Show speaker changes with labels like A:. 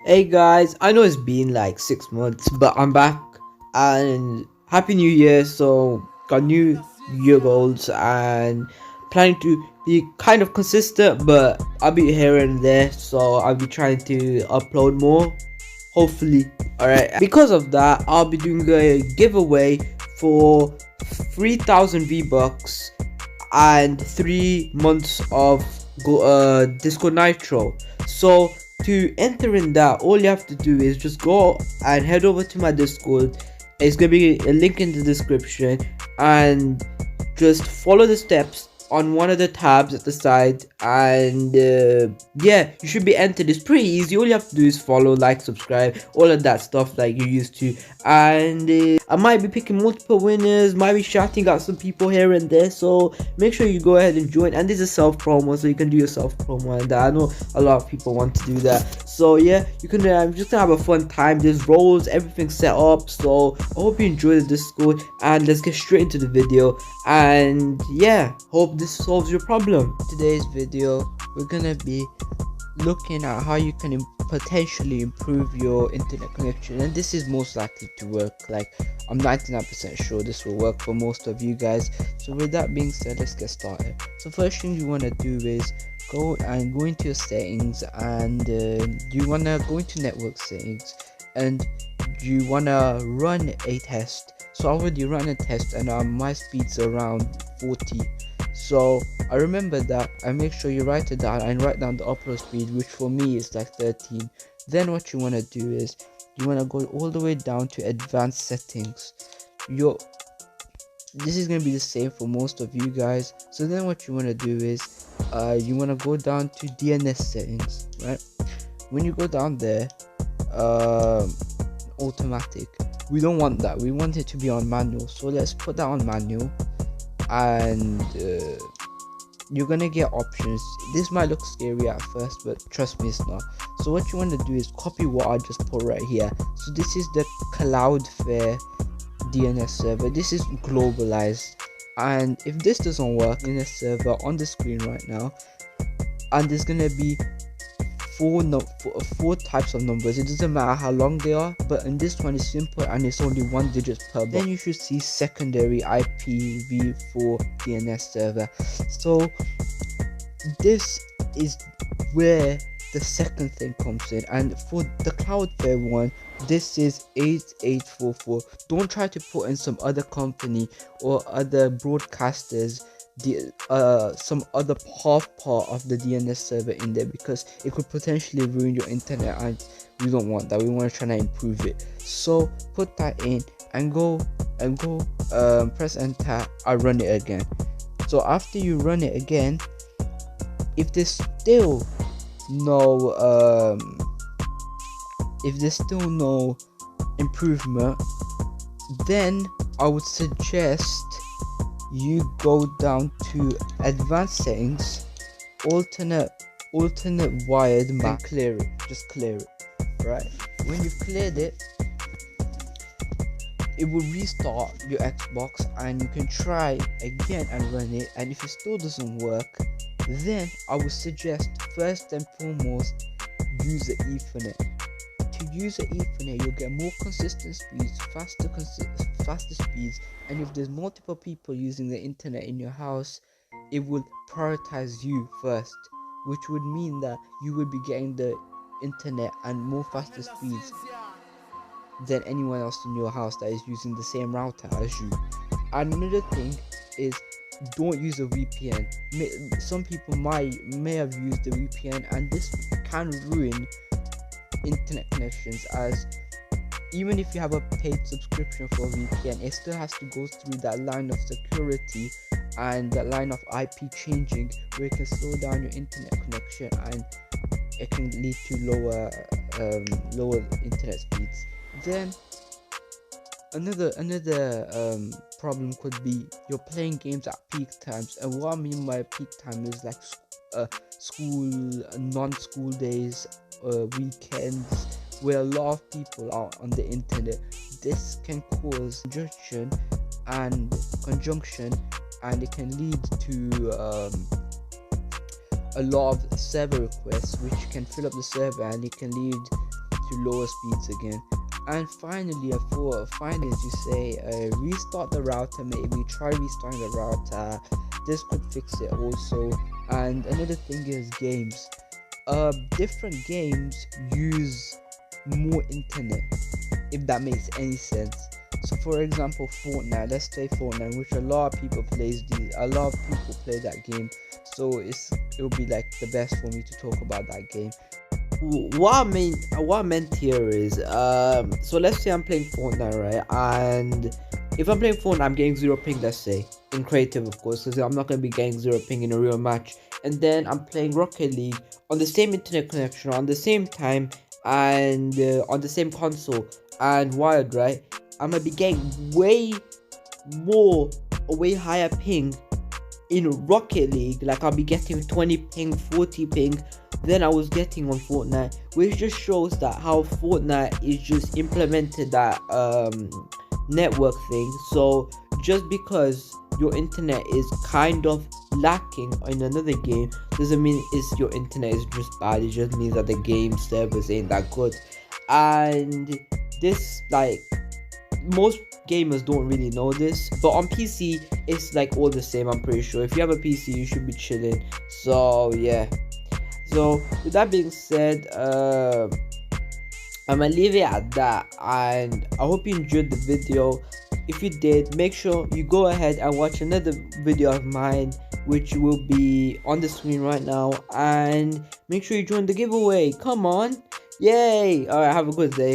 A: Hey guys, I know it's been like 6 months, but I'm back and happy new year. So, got new year goals and planning to be kind of consistent, but I'll be here and there. So, I'll be trying to upload more, hopefully. Alright, because of that, I'll be doing a giveaway for 3,000 V-Bucks and 3 months of Disco Nitro. So to enter in that, all you have to do is just go and head over to my Discord. It's gonna be a link in the description, and just follow the steps on one of the tabs at the side, and yeah, you should be entered. It's pretty easy. All you have to do is follow, like, subscribe, all of that stuff like you're used to. And I might be picking multiple winners, might be shouting out some people here and there, so make sure you go ahead and join. And this is self promo, so you can do your self promo, and I know a lot of people want to do that. So yeah, you can just gonna have a fun time. There's roles, everything set up. So I hope you enjoy the Discord, and let's get straight into the video. And yeah, hope this solves your problem. Today's video, we're gonna be looking at how you can potentially improve your internet connection, and this is most likely to work. Like, I'm 99% sure this will work for most of you guys. So with that being said, let's get started. So first thing you want to do is go into your settings, and you want to go into network settings, and you want to run a test. So I already run a test, and my speed's around 40. So I remember that. I make sure you write it down and write down the upload speed, which for me is like 13. Then what you want to do is you want to go all the way down to advanced settings. This is going to be the same for most of you guys. So then what you want to do is you want to go down to DNS settings, right? When you go down there, automatic, we don't want that. We want it to be on manual. So let's put that on manual, and you're gonna get options. This might look scary at first, but trust me, it's not. So what you want to do is copy what I just put right here. So this is the Cloudflare DNS server. This is globalized, and if this doesn't work, DNS server on the screen right now, and there's gonna be four types of numbers. It doesn't matter how long they are, but in this one it's simple and it's only 1 digit per byte. Then you should see secondary IPv4 DNS server. So this is where the second thing comes in, and for the Cloudflare one, this is 8844. Don't try to put in some other company or other broadcasters some other half part of the DNS server in there, because it could potentially ruin your internet, and we don't want that. We want to try to improve it. So put that in and go press enter. I run it again. So after you run it again, if there's still no improvement, then I would suggest you go down to advanced settings, alternate wired map, clear it. Just clear it. Right, when you've cleared it, it will restart your Xbox, and you can try again and run it. And if it still doesn't work, then I would suggest first and foremost use the Ethernet. To use the Ethernet, you'll get more consistent speeds, faster speeds, and if there's multiple people using the internet in your house, it will prioritize you first, which would mean that you would be getting the internet and more faster speeds than anyone else in your house that is using the same router as you. And another thing is, don't use a VPN. Some people may have used the VPN, and this can ruin internet connections, as even if you have a paid subscription for VPN, it still has to go through that line of security and that line of IP changing, where it can slow down your internet connection, and it can lead to lower internet speeds. Then another problem could be you're playing games at peak times, and what I mean by peak time is like school, non-school days, weekends, where a lot of people are on the internet. This can cause conjunction, and it can lead to a lot of server requests, which can fill up the server, and it can lead
B: to lower speeds again. And finally, I thought finally to say restart the router, maybe try restarting the router. This could fix it also. And another thing is games. Different games use more internet, if that makes any sense. So for example, Fortnite, let's say Fortnite, which a lot of people play that game, so it'll be like the best for me to talk about that game.
A: What I meant here is so let's say I'm playing Fortnite, right? And if I'm playing Fortnite, I'm getting zero ping, let's say, in creative, of course, because I'm not going to be getting zero ping in a real match. And then I'm playing Rocket League on the same internet connection, on the same time, and on the same console and wired, right? I'm gonna be getting way more, or way higher ping in Rocket League. Like I'll be getting 20 ping, 40 ping than I was getting on Fortnite, which just shows that how Fortnite is just implemented that network thing. So just because your internet is kind of lacking in another game doesn't mean your internet is just bad. It just means that the game servers ain't that good. And this, like, most gamers don't really know this, but on PC it's like all the same. I'm pretty sure if you have a PC you should be chilling. So yeah, so with that being said, I'm gonna leave it at that, and I hope you enjoyed the video. If you did, make sure you go ahead and watch another video of mine, which will be on the screen right now, and make sure you join the giveaway. Come on, yay! All right, have a good day.